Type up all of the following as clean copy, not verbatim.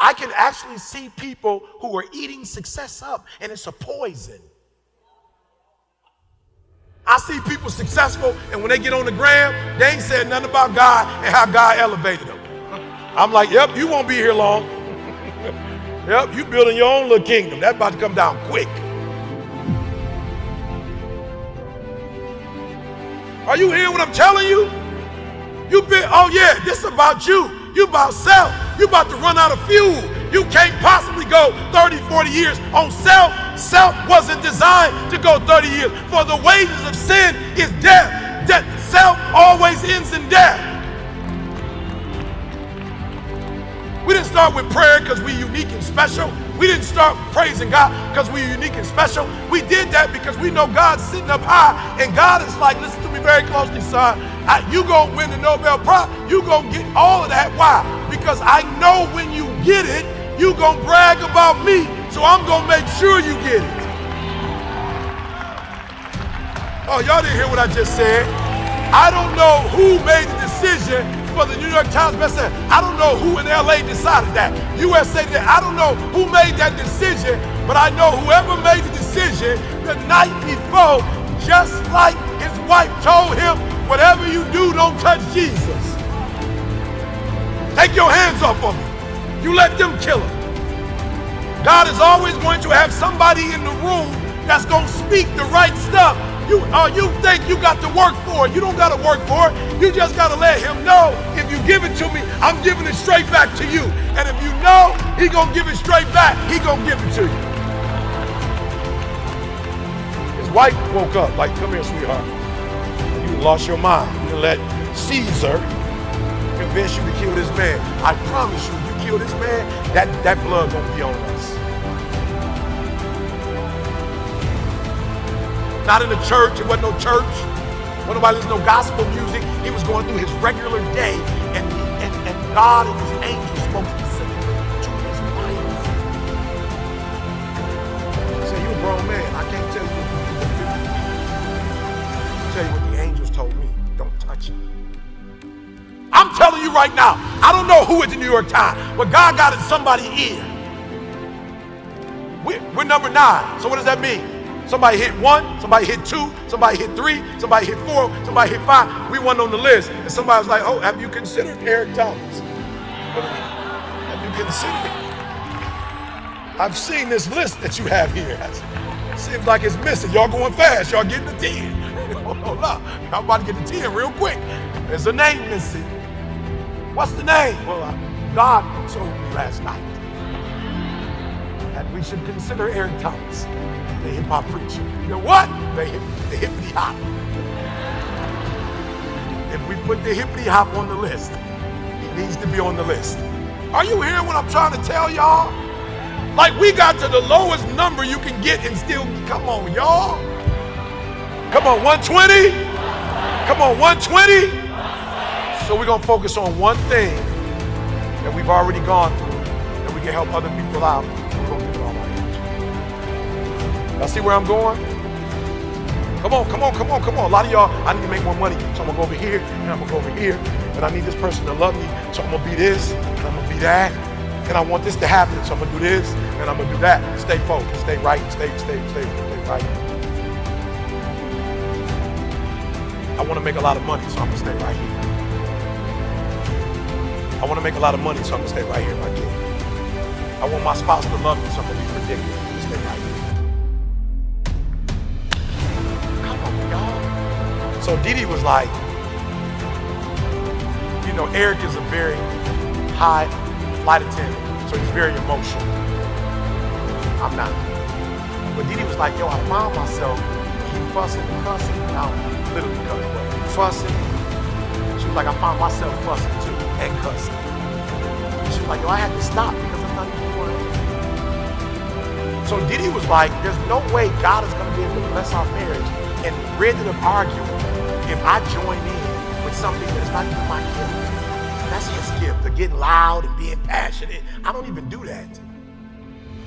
I can actually see people who are eating success up, and it's a poison. I see people successful, and when they get on the gram, they ain't said nothing about God and how God elevated them. I'm like, yep, you won't be here long. Yep, you building your own little kingdom. That's about to come down quick. Are you hearing what I'm telling you? Oh yeah, this is about you. You about self. You about to run out of fuel. You can't possibly go 30, 40 years on self. Self wasn't designed to go 30 years. For the wages of sin is death. That self always ends in death. We didn't start with prayer because we're unique and special. We didn't start praising God because we're unique and special. We did that because we know God's sitting up high, and God is like, listen to me very closely, son. You gonna win the Nobel Prize. You gonna get all of that. Why? Because I know when you get it, you gonna brag about me. So I'm gonna make sure you get it. Oh, y'all didn't hear what I just said. I don't know who made the decision for the New York Times bestseller. I don't know who in LA decided that. USA did. I don't know who made that decision, but I know whoever made the decision the night before, just like his wife told him, whatever you do, don't touch Jesus. Take your hands off of him. You let them kill him. God is always going to have somebody in the room that's going to speak the right stuff. You think you got to work for it. You don't got to work for it. You just got to let him know, if you give it to me, I'm giving it straight back to you. And if you know he going to give it straight back, he going to give it to you. His wife woke up like, come here, sweetheart. You lost your mind. You let Caesar convince you to kill this man. I promise you, if you kill this man, that blood going to be on us. Not in the church. It wasn't no church. Wasn't nobody listening to no gospel music. He was going through his regular day, and God and his angels spoke specifically to his wife. He said, "You a grown man. I can't tell you what to do. I'll tell you what the angels told me. Don't touch him." I'm telling you right now, I don't know who at the New York Times, but God got in somebody's ear. We're number 9. So what does that mean? Somebody hit 1, somebody hit 2, somebody hit 3, somebody hit 4, somebody hit 5. We went on the list, and somebody was like, "Oh, have you considered Eric Thomas? Have you considered it? I've seen this list that you have here. It seems like it's missing. Y'all going fast. Y'all getting the 10. Hold up. Y'all about to get the 10 real quick. There's a name missing. What's the name?" Well, God told me last night that we should consider Eric Thomas, the hip-hop preacher. You know what? The hippity-hop. If we put the hippity-hop on the list, he needs to be on the list. Are you hearing what I'm trying to tell y'all? Like, we got to the lowest number you can get and still, come on, y'all. Come on, 120? Come on, 120? So we're going to focus on one thing that we've already gone through, that we can help other people out. We're going to give it all our energy. Y'all see where I'm going? Come on, come on, come on, come on. A lot of y'all, I need to make more money, so I'm going to go over here, and I'm going to go over here, and I need this person to love me, so I'm going to be this, and I'm going to be that, and I want this to happen, so I'm going to do this, and I'm going to do that. Stay focused, stay right, stay right. I want to make a lot of money, so I'm going to stay right here. I want to make a lot of money, so I'm going to stay right here if I can. I want my spouse to love me, so I'm going to be predictable. I'm going to stay right here. Come on, y'all. So Didi was like, you know, Eric is a very high flight attendant, so he's very emotional. I'm not. But Didi was like, yo, I found myself keep fussing and cussing. And I don't literally cuss, but fussing. She was like, I found myself fussing too and cussing. She was like, yo, I had to stop because I'm not even doing it. So Didi was like, there's no way God is going to be able to bless our marriage and rid it of arguing if I join in with something that's not even my gift. That's his gift, of getting loud and being passionate. I don't even do that.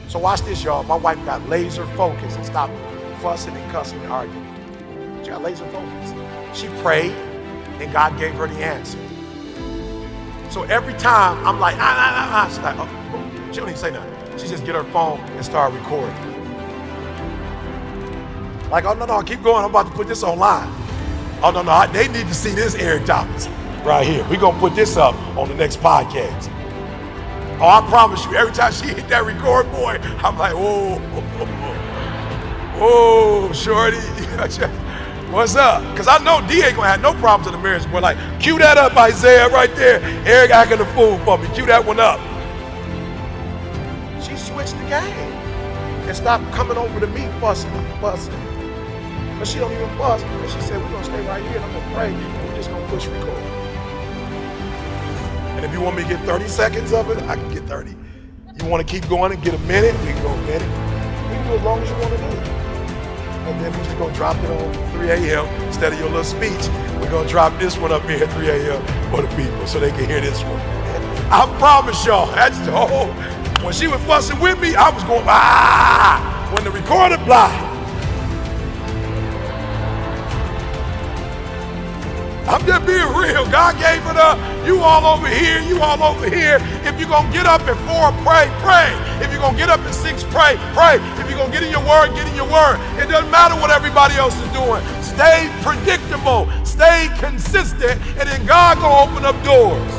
So watch this, y'all. My wife got laser focus and stopped fussing and cussing and arguing. She got laser focus. She prayed and God gave her the answer. So every time I'm like, she's like, oh, She don't even say nothing. She just get her phone and start recording. Like, oh, no, keep going. I'm about to put this online. Oh, no, they need to see this Eric Thomas right here. We're going to put this up on the next podcast. Oh, I promise you, every time she hit that record, boy, I'm like, whoa, shorty. What's up? Because I know D ain't going to have no problems in the marriage. Boy, like, cue that up, Isaiah, right there. Eric acting a fool for me. Cue that one up. She switched the game and stopped coming over to me fussing. But she don't even fuss. And she said, we're going to stay right here and I'm going to pray and we're just going to push record. And if you want me to get 30 seconds of it, I can get 30. You want to keep going and get a minute, we can go a minute. We can do as long as you want to do. And then we're just going to drop it on 3 a.m. Instead of your little speech. We're going to drop this one up here at 3 a.m. for the people so they can hear this one. I promise y'all, that's the whole. When she was fussing with me, I was going, when the recorder blind. I'm just being real. God gave it up. You all over here. You all over here. If you're going to get up at 4, pray. If you're going to get up at 6, pray. If you're going to get in your word, get in your word. It doesn't matter what everybody else is doing. Stay predictable. Stay consistent. And then God going to open up doors.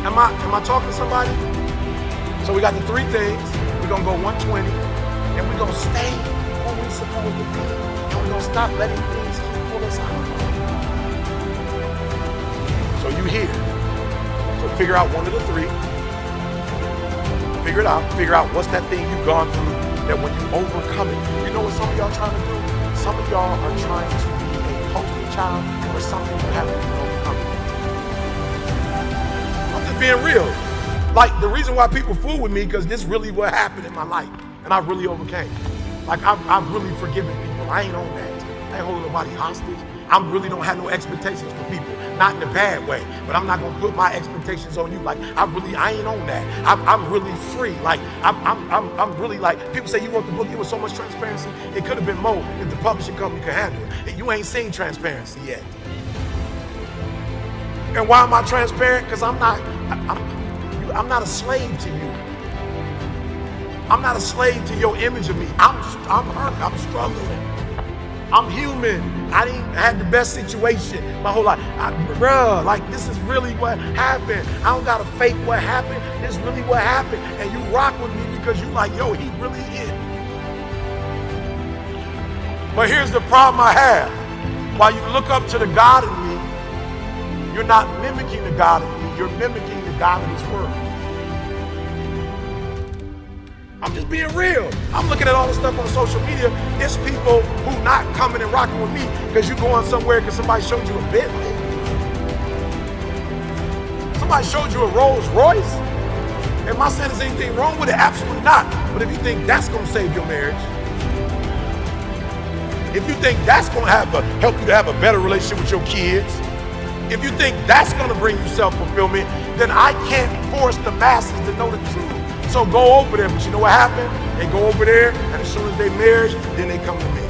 Am I talking to somebody? So we got the 3 things. We're going to go 120. And we're going to stay where we're supposed to be. We're going to stop letting things pull us out. So you here. So figure out one of the 3. Figure it out. Figure out what's that thing you've gone through that when you overcome it. You know what some of y'all trying to do? Some of y'all are trying to be a poster child for something you haven't even overcome. I'm just being real. Like, the reason why people fool with me, because this really what happened in my life. And I really overcame. Like, I've really forgiven people. I ain't on that. I ain't holding nobody hostage. I really don't have no expectations for people. Not in a bad way, but I'm not gonna put my expectations on you. Like, I ain't on that. I'm really free. Like, I'm really like, people say you wrote the book, it was so much transparency. It could have been more if the publishing company could handle it. And you ain't seen transparency yet. And why am I transparent? Because I'm not a slave to you. I'm not a slave to your image of me. I'm hurt. I'm struggling. I'm human. I didn't have the best situation my whole life. Like, this is really what happened. I don't gotta fake what happened. This is really what happened. And you rock with me because you like, yo, he really is. But here's the problem I have. While you look up to the God in me, you're not mimicking the God in me. You're mimicking the God in this world. I'm just being real. I'm looking at all the stuff on social media. It's people who not coming and rocking with me because you going somewhere because somebody showed you a Bentley. Somebody showed you a Rolls Royce. Am I saying there's anything wrong with it? Absolutely not. But if you think that's going to save your marriage, if you think that's going to help you to have a better relationship with your kids, if you think that's going to bring you self-fulfillment, then I can't force the masses to know the truth. So go over there, but you know what happened? They go over there, and as soon as they marry, then they come to me.